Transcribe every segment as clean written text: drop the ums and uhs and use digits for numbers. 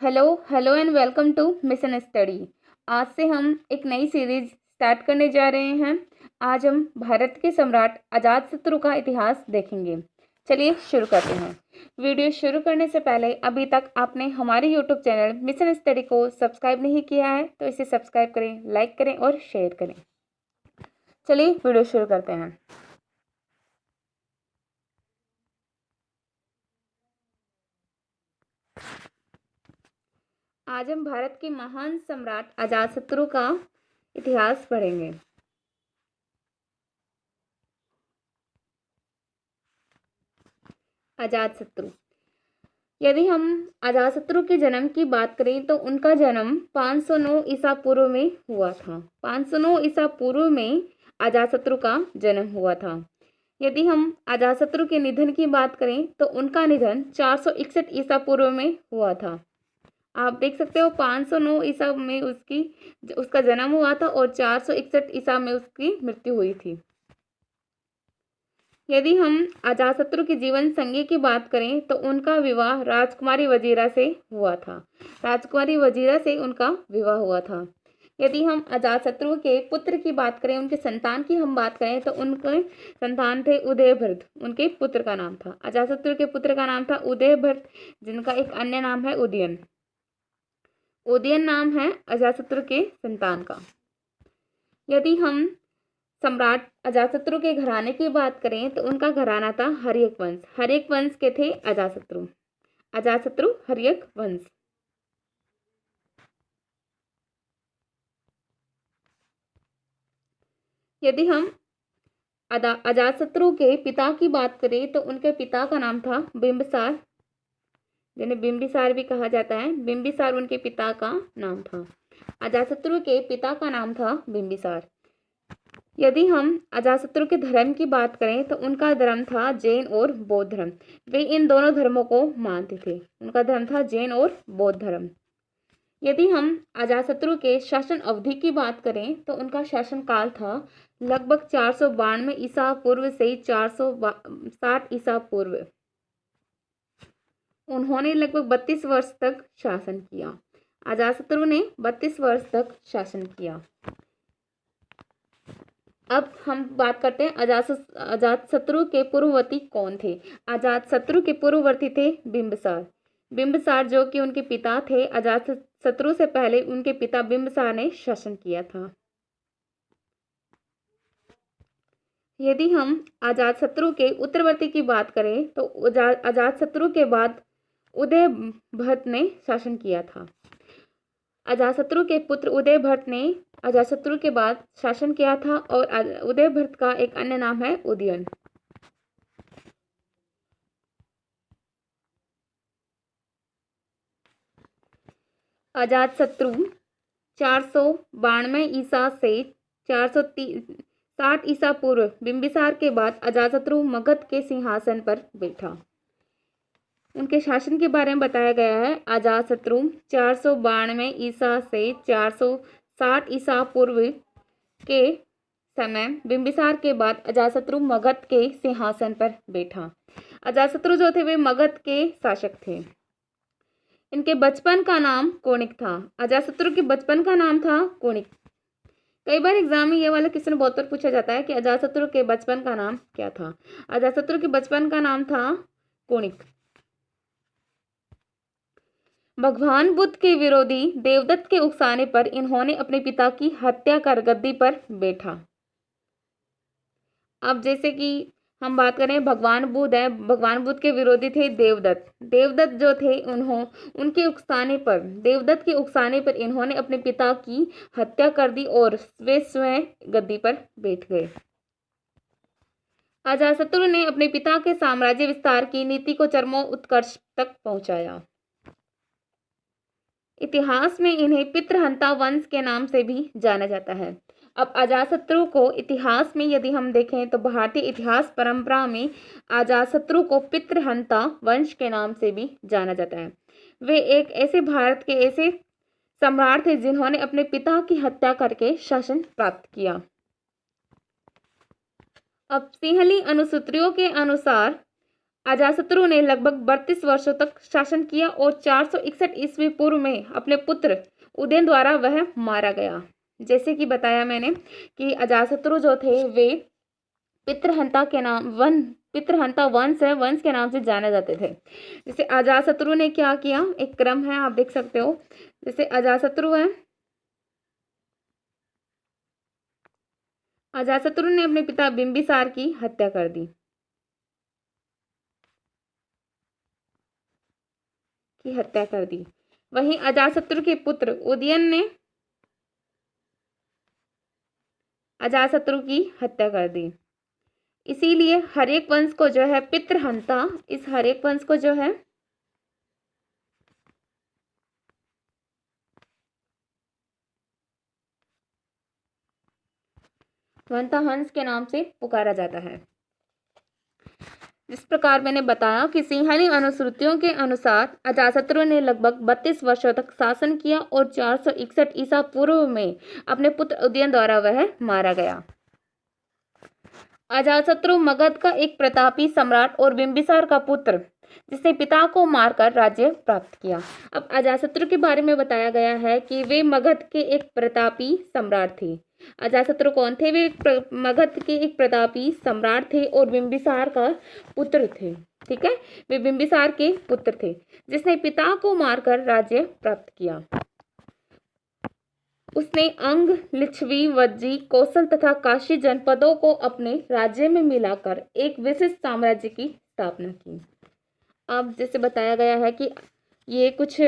Hello hello and welcome to mission study. आज से हम एक नई सीरीज स्टार्ट करने जा रहे हैं। आज हम भारत के सम्राट अजातशत्रु का इतिहास देखेंगे। चलिए शुरू करते हैं। वीडियो शुरू करने से पहले अभी तक आपने हमारे यूट्यूब चैनल मिशन स्टडी को सब्सक्राइब नहीं किया है तो इसे सब्सक्राइब करें, लाइक करें और शेयर करें। चलिए वीडियो शुरू करते हैं। आज हम भारत के महान सम्राट अजातशत्रु का इतिहास पढ़ेंगे। अजातशत्रु, यदि हम अजातशत्रु के जन्म की बात करें तो उनका जन्म 509 ईसा पूर्व में हुआ था। 509 ईसा पूर्व में अजातशत्रु का जन्म हुआ था। यदि हम अजातशत्रु के निधन की बात करें तो उनका निधन 461 ईसा पूर्व में हुआ था। आप देख सकते हो 509 ईसा में उसका जन्म हुआ था और 461 ईसा में उसकी मृत्यु हुई थी। यदि हम अजातशत्रु के जीवन संगी की बात करें तो उनका विवाह राजकुमारी वजीरा से हुआ था। राजकुमारी वजीरा से उनका विवाह हुआ था। यदि हम अजातशत्रु के पुत्र की बात करें, उनके संतान की हम बात करें तो उनके संतान थे उदयभद्र। उनके पुत्र का नाम था, अजातशत्रु के पुत्र का नाम था उदयभद्र, जिनका एक अन्य नाम है उदयन। उदयन नाम है अजातशत्रु के संतान का। यदि हम सम्राट अजातशत्रु के घराने की बात करें तो उनका घराना था हर्यक वंश। हर्यक वंश के थे अजातशत्रु। अजातशत्रु हर्यक वंश। यदि हम अजातशत्रु के पिता की बात करें तो उनके पिता का नाम था बिंबिसार, जिन्हें बिंबिसार भी कहा जाता है। बिंबिसार उनके पिता का नाम था। अजातशत्रु के पिता का नाम था बिंबिसार। यदि हम अजातशत्रु के धर्म की बात करें तो उनका धर्म था जैन और बौद्ध धर्म। वे इन दोनों धर्मों को मानते थे। उनका धर्म था जैन और बौद्ध धर्म। यदि हम अजातशत्रु के शासन अवधि की बात करें तो उनका शासन काल था लगभग 492 ईसा पूर्व से 460 ईसा पूर्व। उन्होंने लगभग 32 वर्ष तक शासन किया। अजातशत्रु ने 32 वर्ष तक शासन किया। अब हम बात करते हैं अजातशत्रु के पूर्ववर्ती कौन थे। अजातशत्रु के पूर्ववर्ती थे बिंबिसार। बिंबिसार जो कि उनके पिता थे। अजातशत्रु से पहले उनके पिता बिंबिसार ने शासन किया था। यदि हम अजातशत्रु के उत्तरवर्ती की बात करें तो अजातशत्रु के बाद उदयभद्र ने शासन किया था। अजातशत्रु के पुत्र उदयभद्र ने अजातशत्रु के बाद शासन किया था और उदयभद्र का एक अन्य नाम है उदयन। अजातशत्रु 492 ईसा से 460 ईसा पूर्व बिंबिसार के बाद अजातशत्रु मगध के सिंहासन पर बैठा। उनके शासन के बारे में बताया गया है। अजातशत्रु 492 ईसा से 460 ईसा पूर्व के समय बिंबिसार के बाद अजातशत्रु मगध के सिंहासन पर बैठा। अजातशत्रु जो थे वे मगध के शासक थे। इनके बचपन का नाम कोणिक था। अजातशत्रु के बचपन का नाम था कोणिक। कई बार एग्जाम में ये वाला क्वेश्चन बहुत बार पूछा जाता है कि अजातशत्रु के बचपन का नाम क्या था। अजातशत्रु के बचपन का नाम था कोणिक। भगवान बुद्ध के विरोधी देवदत्त के उकसाने पर इन्होंने अपने पिता की हत्या कर गद्दी पर बैठा। अब जैसे कि हम बात करें भगवान बुद्ध है, भगवान बुद्ध के विरोधी थे देवदत्त। देवदत्त जो थे देवदत्त के उकसाने पर इन्होंने अपने पिता की हत्या कर दी और वे स्वयं गद्दी पर बैठ गए। अजातशत्रु ने अपने पिता के साम्राज्य विस्तार की नीति को चरमोत्कर्ष तक पहुंचाया। इतिहास में इन्हें पितृहंता वंश के नाम से भी जाना जाता है। अब अजातशत्रु को इतिहास में यदि हम देखें तो भारतीय इतिहास परंपरा में अजातशत्रु को पितृहंता वंश के नाम से भी जाना जाता है। वे एक ऐसे भारत के ऐसे सम्राट थे जिन्होंने अपने पिता की हत्या करके शासन प्राप्त किया। अब सिंहली अनुसूत्रियों के अनुसार अजातशत्रु ने लगभग 32 वर्षों तक शासन किया और 461 ईस्वी पूर्व में अपने पुत्र उदयन द्वारा वह मारा गया। जैसे कि बताया मैंने कि अजातशत्रु जो थे वे पितृहंता के नाम पितृहंता वंश के नाम से जाने जाते थे। जैसे अजातशत्रु ने क्या किया, एक क्रम है, आप देख सकते हो। जैसे अजातशत्रु है, अजातशत्रु ने अपने पिता बिंबिसार की हत्या कर दी, वहीं अजातशत्रु के पुत्र उदयन ने अजातशत्रु की हत्या कर दी। इसीलिए हर्यक वंश को जो है पितृहंता, इस हर्यक वंश को जो है हंस के नाम से पुकारा जाता है। जिस प्रकार मैंने बताया कि सिंहली अनुश्रुतियों के अनुसार अजातशत्रु ने लगभग 32 वर्षों तक शासन किया और 461 ईसा पूर्व में अपने पुत्र उदयन द्वारा वह मारा गया। अजातशत्रु मगध का एक प्रतापी सम्राट और बिंबिसार का पुत्र, जिसने पिता को मारकर राज्य प्राप्त किया। अब अजातशत्रु के बारे में बताया गया है कि वे मगध के एक प्रतापी सम्राट थे। अजातशत्रु कौन थे? वे मगध के एक प्रतापी सम्राट थे और बिंबिसार का पुत्र थे। ठीक है, वे बिंबिसार के पुत्र थे जिसने पिता को मारकर राज्य प्राप्त किया। उसने अंग, लिच्छवी, वज्जी, कौशल तथा काशी जनपदों को अपने राज्य में मिलाकर एक विशिष्ट साम्राज्य की स्थापना की। अब जैसे बताया गया है कि ये कुछ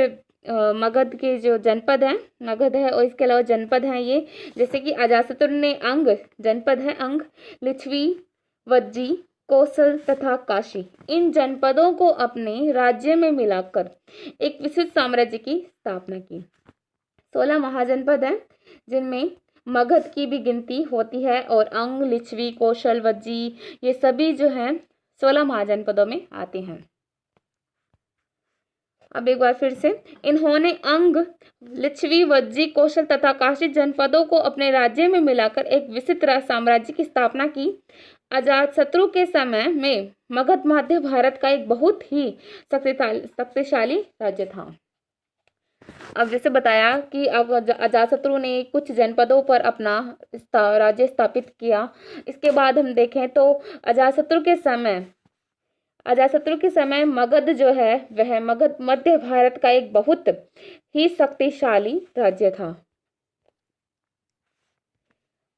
मगध के जो जनपद हैं, मगध है और इसके अलावा जनपद हैं ये, जैसे कि अजातशत्रु ने अंग, जनपद है अंग, लिच्छवी, वज्जी, कौशल तथा काशी, इन जनपदों को अपने राज्य में मिलाकर एक विशिष्ट साम्राज्य की स्थापना की। 16 महाजनपद हैं जिनमें मगध की भी गिनती होती है और अंग, लिच्छवी, कौशल, वज्जी, ये सभी जो हैं 16 महाजनपदों में आते हैं। अब एक बार फिर से, इन्होंने अंग, लिच्छवी, वज्जी, कौशल तथा काशी जनपदों को अपने राज्य में मिलाकर एक विचित्र साम्राज्य की स्थापना की। अजातशत्रु के समय में मगध मध्य भारत का एक बहुत ही शक्तिशाली राज्य था। अब जैसे बताया कि अब अजातशत्रु ने कुछ जनपदों पर अपना राज्य स्थापित किया। इसके बाद हम देखें तो अजातशत्रु के समय मगध जो है वह मगध मध्य भारत का एक बहुत ही शक्तिशाली राज्य था।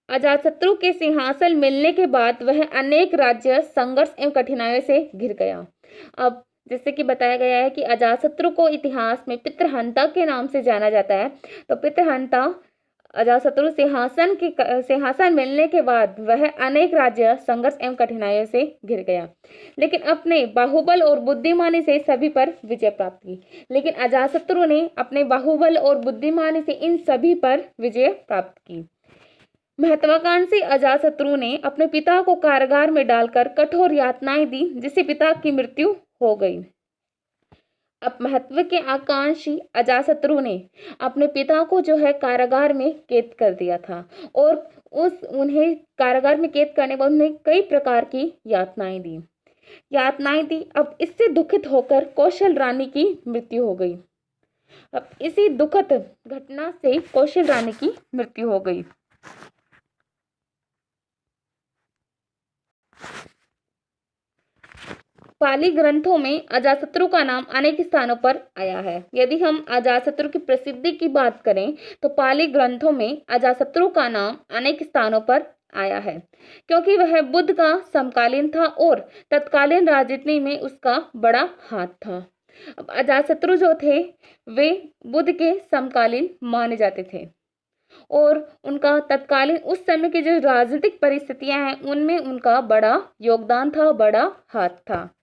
अजातशत्रु के सिंहासन मिलने के बाद वह अनेक राज्य संघर्ष एवं कठिनाइयों से घिर गया। अब जैसे कि बताया गया है कि अजातशत्रु को इतिहास में पितृहंता के नाम से जाना जाता है। तो पितृहंता अजातशत्रु सिंहासन मिलने के बाद वह अनेक राज्य संघर्ष एवं कठिनाइयों से घिर गया, लेकिन अपने बाहुबल और बुद्धिमानी से सभी पर विजय प्राप्त की। लेकिन अजातशत्रु ने अपने बाहुबल और बुद्धिमानी से इन सभी पर विजय प्राप्त की। महत्वाकांक्षी अजातशत्रु ने अपने पिता को कारागार में डालकर कठोर यातनाएं दी, जिससे पिता की मृत्यु हो गई। अब महत्व के आकांक्षी अजातशत्रु ने अपने पिता को जो है कारागार में कैद कर दिया था और उन्हें कारागार में कैद करने पर उन्हें कई प्रकार की यातनाएं दी। अब इससे दुखित होकर कौशल रानी की मृत्यु हो गई। अब इसी दुखद घटना से कौशल रानी की मृत्यु हो गई। पाली ग्रंथों में अजातशत्रु का नाम अनेक स्थानों पर आया है। यदि हम अजातशत्रु की प्रसिद्धि की बात करें तो पाली ग्रंथों में अजातशत्रु का नाम अनेक स्थानों पर आया है, क्योंकि वह बुद्ध का समकालीन था और तत्कालीन राजनीति में उसका बड़ा हाथ था। अब अजातशत्रु जो थे वे बुद्ध के समकालीन माने जाते थे और उनका तत्कालीन उस समय की जो राजनीतिक परिस्थितियां हैं उनमें उनका बड़ा योगदान था, बड़ा हाथ था।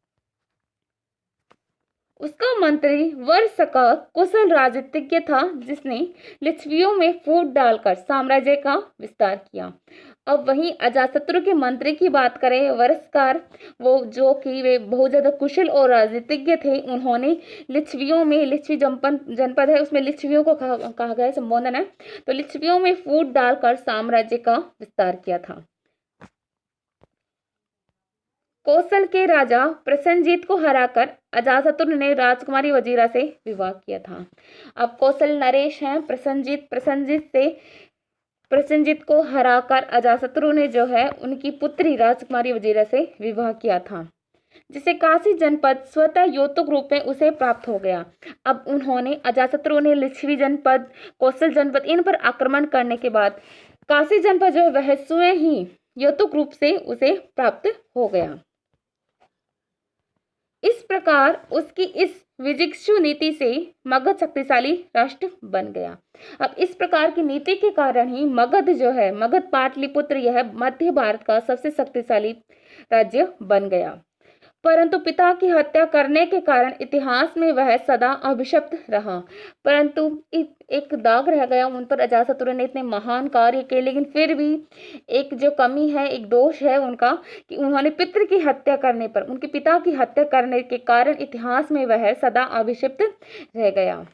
उसका मंत्री वर्ष का कुशल राजनीतिज्ञ था जिसने लिच्छवियों में फूट डालकर साम्राज्य का विस्तार किया। अब वहीं अजातशत्रु के मंत्री की बात करें वर्षकार, वो जो कि वे बहुत ज़्यादा कुशल और राजनीतिज्ञ थे। उन्होंने लिच्छवियों में, लिच्छवी जनपद है उसमें लिच्छवियों को कहा गया संबोधन है, तो लिच्छवियों में फूट डालकर साम्राज्य का विस्तार किया था। कौशल के राजा प्रसेनजीत को हराकर अजातशत्रु ने राजकुमारी वजीरा से विवाह किया था। अब कौशल नरेश हैं, प्रसेनजीत को हराकर अजातशत्रु ने जो है उनकी पुत्री राजकुमारी वजीरा से विवाह किया था, जिसे काशी जनपद स्वतः योतुक रूप में उसे प्राप्त हो गया। अब उन्होंने अजातशत्रु ने लिच्छवी जनपद, कौशल जनपद इन पर आक्रमण करने के बाद काशी जनपद जो वह स्वयं ही योतुक रूप से उसे प्राप्त हो गया। इस प्रकार उसकी इस विजिगीषु नीति से मगध शक्तिशाली राष्ट्र बन गया। अब इस प्रकार की नीति के कारण ही मगध जो है, मगध पाटलिपुत्र यह मध्य भारत का सबसे शक्तिशाली राज्य बन गया। परंतु पिता की हत्या करने के कारण इतिहास में वह सदा अभिशप्त रहा। परंतु एक दाग रह गया उन पर। अजातशत्रु ने इतने महान कार्य किए, लेकिन फिर भी एक जो कमी है, एक दोष है उनका कि उन्होंने पितृ की हत्या करने पर, उनके पिता की हत्या करने के कारण इतिहास में वह सदा अभिशप्त रह गया।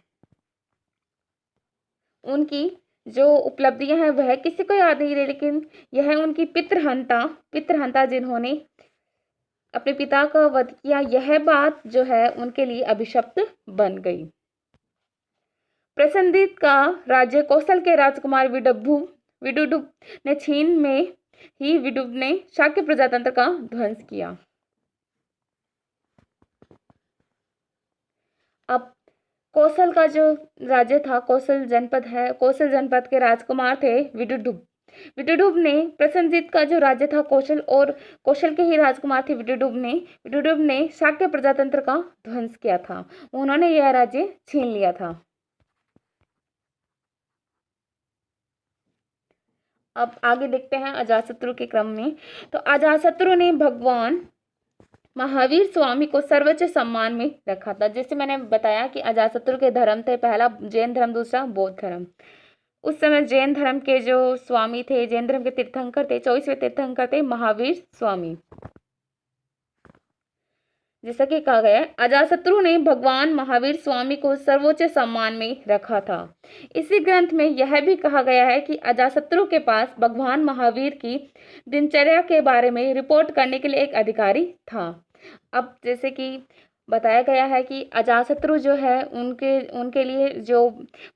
उनकी जो उपलब्धियां हैं वह किसी को याद नहीं रही, लेकिन यह उनकी पितृहंता जिन्होंने अपने पिता का वध किया, यह बात जो है उनके लिए अभिशप्त बन गई। प्रसेनजीत का राज्य कौशल के राजकुमार विदुडुभ ने छीन में ही विदुडुभ ने शाक्य प्रजातंत्र का ध्वंस किया। अब कौशल का जो राज्य था, कौशल जनपद के राजकुमार थे विदुडुभ ने प्रसेनजीत का जो राज्य था कौशल के ही राजकुमार थे विदुडुभ ने शाक्य प्रजातंत्र का ध्वंस किया था। उन्होंने यह राज्य छीन लिया था। अब आगे देखते हैं अजातशत्रु के क्रम में। तो अजातशत्रु ने भगवान महावीर स्वामी को सर्वोच्च सम्मान में रखा था। जैसे मैंने बताया कि अजातशत्रु के धर्म थे, पहला जैन धर्म, दूसरा बौद्ध धर्म। उस समय जैन धर्म के जो स्वामी थे, जैन धर्म के तीर्थंकर थे, 24वें तीर्थंकर थे महावीर स्वामी। जैसा कि कहा गया, अजातशत्रु ने भगवान महावीर स्वामी को सर्वोच्च सम्मान में रखा था। इसी ग्रंथ में यह भी कहा गया है कि अजातशत्रु के पास भगवान महावीर की दिनचर्या के बारे में रिपोर्ट करने के लिए एक अधिकारी था। अब जैसे कि बताया गया है कि अजातशत्रु जो है उनके लिए जो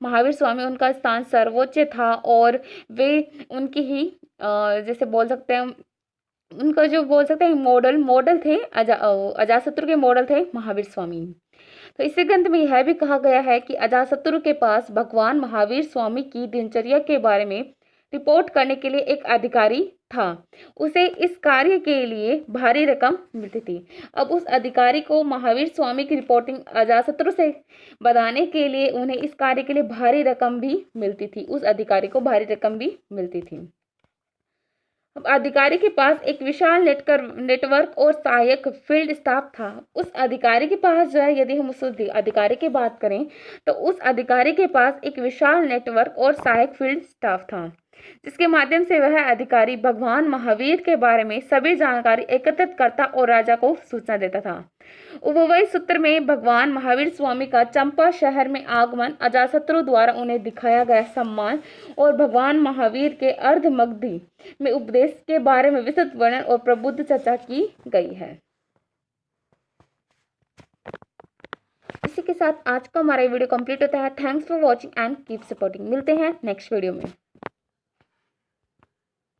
महावीर स्वामी, उनका स्थान सर्वोच्च था और वे उनकी ही जैसे बोल सकते हैं, उनका जो बोल सकते हैं मॉडल थे, अजातशत्रु के मॉडल थे महावीर स्वामी। तो इसी ग्रंथ में यह भी कहा गया है कि अजातशत्रु के पास भगवान महावीर स्वामी की दिनचर्या के बारे में रिपोर्ट करने के लिए एक अधिकारी था। उसे इस कार्य के लिए भारी रकम मिलती थी। अब उस अधिकारी को महावीर स्वामी की रिपोर्टिंग अजातशत्रु से बताने के लिए उन्हें इस कार्य के लिए भारी रकम भी मिलती थी। उस अधिकारी को भारी रकम भी मिलती थी। अब अधिकारी के पास एक विशाल नेटवर्क और सहायक फील्ड स्टाफ था। उस अधिकारी के पास जो है, यदि हम उस अधिकारी की बात करें तो उस अधिकारी के पास एक विशाल नेटवर्क और सहायक फील्ड स्टाफ था, जिसके माध्यम से वह अधिकारी भगवान महावीर के बारे में सभी जानकारी एकत्रित करता और राजा को सूचना देता था। उपवय सूत्र में भगवान महावीर स्वामी का चंपा शहर में आगमन, अजातशत्रु द्वारा उन्हें दिखाया गया सम्मान और भगवान महावीर के अर्धमगधी में उपदेश के बारे में विस्तृत वर्णन और प्रबुद्ध चर्चा की गई है। इसी के साथ आज का हमारा वीडियो कंप्लीट होता है। Thanks for watching and keep supporting. मिलते हैं नेक्स्ट वीडियो में।